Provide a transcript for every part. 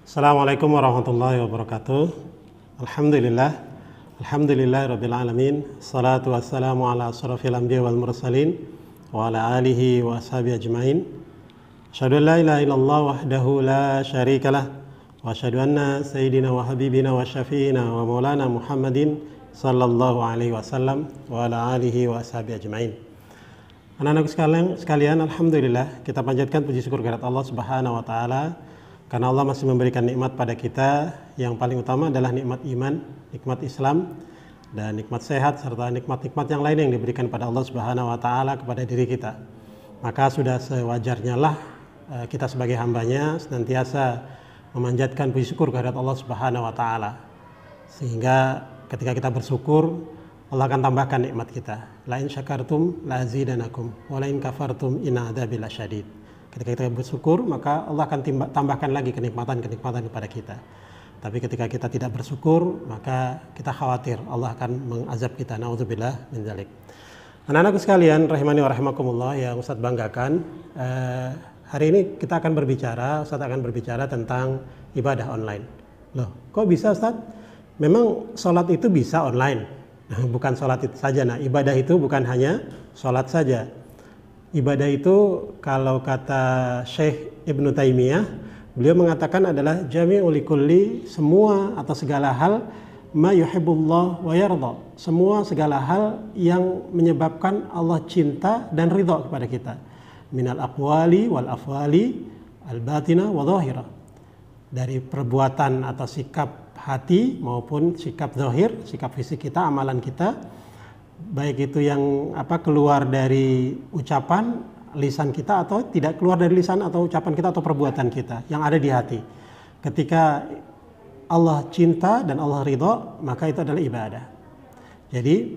Assalamualaikum warahmatullahi wabarakatuh. Alhamdulillahirabbil alamin. Salatu wassalamu ala asyrafil anbiya wal mursalin wa ala alihi wa ashabihi ajmain. Asyhadu an la ilaha illallah wahdahu la syarikalah wa asyhadu anna sayyidina wa habibina wa syafi'ina wa maulana Muhammadin sallallahu alaihi wasallam wa ala alihi wa ashabihi ajmain. Anak-anakku sekalian, alhamdulillah kita panjatkan puji syukur kehadirat Allah Subhanahu wa taala karena Allah masih memberikan nikmat pada kita. Yang paling utama adalah nikmat iman, nikmat Islam, dan nikmat sehat, serta nikmat-nikmat yang lain yang diberikan pada Allah Subhanahu wa taala kepada diri kita. Maka sudah sewajarnya lah kita sebagai hambanya senantiasa memanjatkan puji syukur kehadirat Allah Subhanahu wa taala. Sehingga ketika kita bersyukur, Allah akan tambahkan nikmat kita. La in syakartum la azidanakum wa la in kafartum inna adzabi lasyadid. Ketika kita bersyukur, maka Allah akan tambahkan lagi kenikmatan-kenikmatan kepada kita. Tapi ketika kita tidak bersyukur, maka kita khawatir Allah akan mengazab kita. Nauzubillah min dzalik. Anak-anakku sekalian, rahimani wa rahimakumullah, yang Ustaz banggakan, hari ini Ustaz akan berbicara tentang ibadah online. Loh, kok bisa Ustaz? Memang sholat itu bisa online. Bukan sholat itu saja. Nah, ibadah itu bukan hanya sholat saja. Ibadah itu kalau kata Syekh Ibnu Taimiyah, beliau mengatakan adalah jami'ul likulli, semua atau segala hal ma yuhibbullah wa yarda, semua segala hal yang menyebabkan Allah cinta dan ridha kepada kita, minal aqwali wal afwali al batina wa zahira, dari perbuatan atau sikap hati maupun sikap zahir, sikap fisik kita, amalan kita, baik itu yang keluar dari ucapan lisan kita atau tidak keluar dari lisan atau ucapan kita atau perbuatan kita yang ada di hati. Ketika Allah cinta dan Allah ridha, maka itu adalah ibadah. Jadi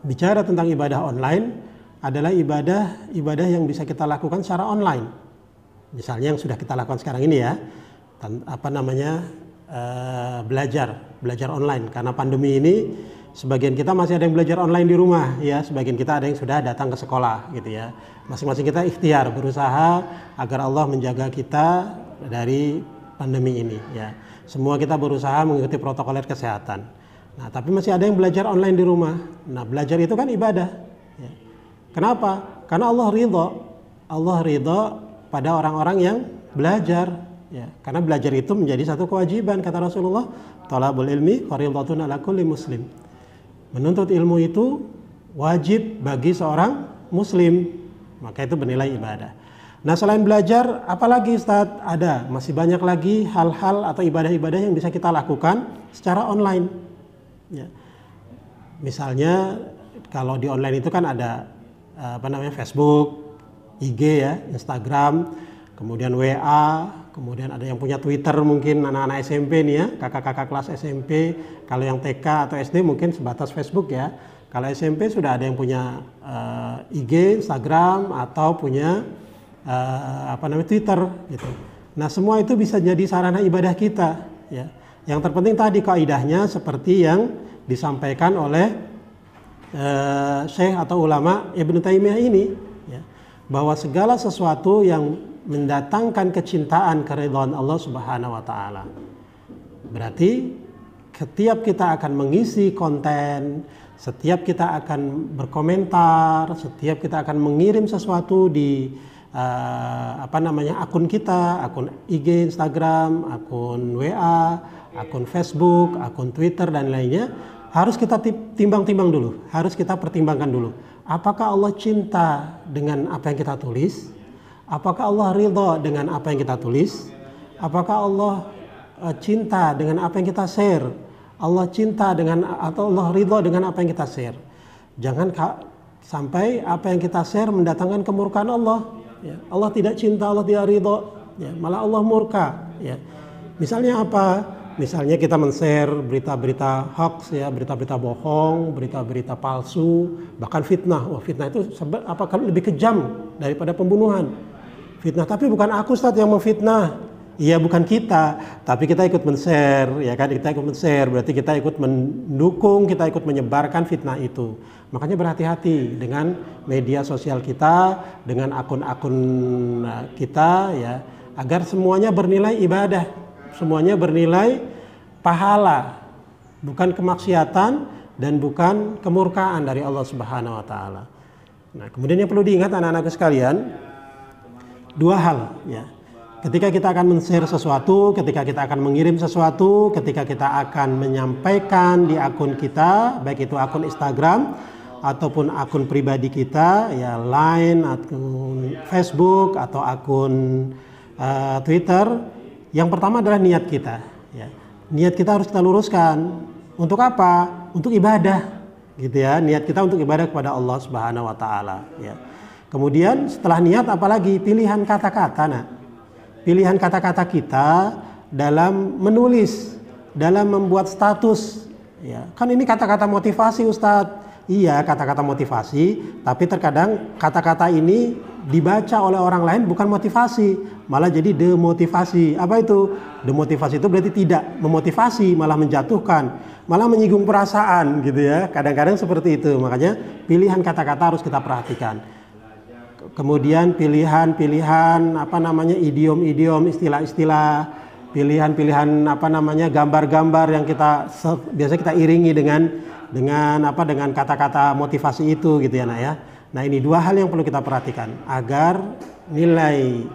bicara tentang ibadah online adalah ibadah yang bisa kita lakukan secara online. Misalnya yang sudah kita lakukan sekarang ini ya, belajar online. Karena pandemi ini sebagian kita masih ada yang belajar online di rumah ya, sebagian kita ada yang sudah datang ke sekolah gitu ya. Masing-masing kita ikhtiar berusaha agar Allah menjaga kita dari pandemi ini ya. Semua kita berusaha mengikuti protokol kesehatan. Nah, tapi masih ada yang belajar online di rumah. Nah, belajar itu kan ibadah ya. Kenapa? Karena Allah ridha pada orang-orang yang belajar ya. Karena belajar itu menjadi satu kewajiban, kata Rasulullah, talabul ilmi fardhatun ala kulli muslim. Menuntut ilmu itu wajib bagi seorang muslim, maka itu bernilai ibadah. Nah, selain belajar, apalagi Ustaz? Masih banyak lagi hal-hal atau ibadah-ibadah yang bisa kita lakukan secara online. Ya. Misalnya kalau di online itu kan ada Facebook, IG ya, Instagram, kemudian WA, kemudian ada yang punya Twitter, mungkin anak-anak SMP nih ya, kakak-kakak kelas SMP. Kalau yang TK atau SD mungkin sebatas Facebook ya. Kalau SMP sudah ada yang punya IG, Instagram, atau punya Twitter gitu. Nah, semua itu bisa jadi sarana ibadah kita ya. Yang terpenting tadi kaidahnya seperti yang disampaikan oleh Syekh atau ulama Ibnu Taimiyah ini ya, bahwa segala sesuatu yang mendatangkan kecintaan, keridhaan Allah Subhanahu wa taala. Berarti setiap kita akan mengisi konten, setiap kita akan berkomentar, setiap kita akan mengirim sesuatu di akun kita, akun IG, Instagram, akun WA, akun Facebook, akun Twitter dan lainnya, harus kita timbang-timbang dulu, harus kita pertimbangkan dulu. Apakah Allah cinta dengan apa yang kita tulis? Apakah Allah ridha dengan apa yang kita tulis? Apakah Allah cinta dengan apa yang kita share? Allah cinta atau Allah ridha dengan apa yang kita share? Jangan sampai apa yang kita share mendatangkan kemurkaan Allah. Ya. Allah tidak cinta, Allah tidak ridha, ya. Malah Allah murka. Ya. Misalnya apa? Misalnya kita men-share berita-berita hoax ya, berita-berita bohong, berita-berita palsu, bahkan fitnah. Wah, fitnah itu apakah lebih kejam daripada pembunuhan? Fitnah, tapi bukan aku Ustaz yang memfitnah. Iya, bukan kita, tapi kita ikut men-share, ya kan? Kita ikut men-share, berarti kita ikut mendukung, kita ikut menyebarkan fitnah itu. Makanya berhati-hati dengan media sosial kita, dengan akun-akun kita, ya. agar semuanya bernilai ibadah, semuanya bernilai pahala, bukan kemaksiatan dan bukan kemurkaan dari Allah Subhanahu wa taala. Nah, kemudian yang perlu diingat anak-anakku sekalian, dua hal ya. Ketika kita akan men-share sesuatu, ketika kita akan mengirim sesuatu, ketika kita akan menyampaikan di akun kita, baik itu akun Instagram ataupun akun pribadi kita, ya Line, akun Facebook atau akun Twitter, yang pertama adalah niat kita. Ya. Niat kita harus kita luruskan. Untuk apa? Untuk ibadah, gitu ya. Niat kita untuk ibadah kepada Allah Subhanahu wa taala, ya. Kemudian setelah niat apalagi pilihan kata-kata. Nah, pilihan kata-kata kita dalam menulis, dalam membuat status, ya. Kan ini kata-kata motivasi, Ustadz. Iya, kata-kata motivasi, tapi terkadang kata-kata ini dibaca oleh orang lain bukan motivasi, malah jadi demotivasi. Apa itu? Demotivasi itu berarti tidak memotivasi, malah menjatuhkan, malah menyinggung perasaan, gitu ya. Kadang-kadang seperti itu. Makanya pilihan kata-kata harus kita perhatikan. Kemudian pilihan-pilihan idiom-idiom, istilah-istilah, pilihan-pilihan gambar-gambar yang biasa kita iringi dengan kata-kata motivasi itu, gitu ya, Nak ya. Nah, ini dua hal yang perlu kita perhatikan agar nilai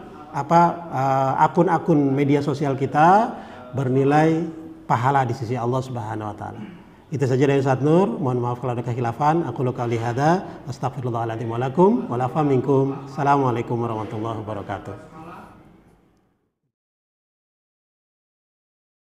akun-akun media sosial kita bernilai pahala di sisi Allah Subhanahu wa taala. Itu saja dari Ustaz Nur. Mohon maaf kalau ada kekhilafan. Aku qouli hadza, astaghfirullahaladzim wa lakum wa lafa minkum. Assalamualaikum warahmatullahi wabarakatuh.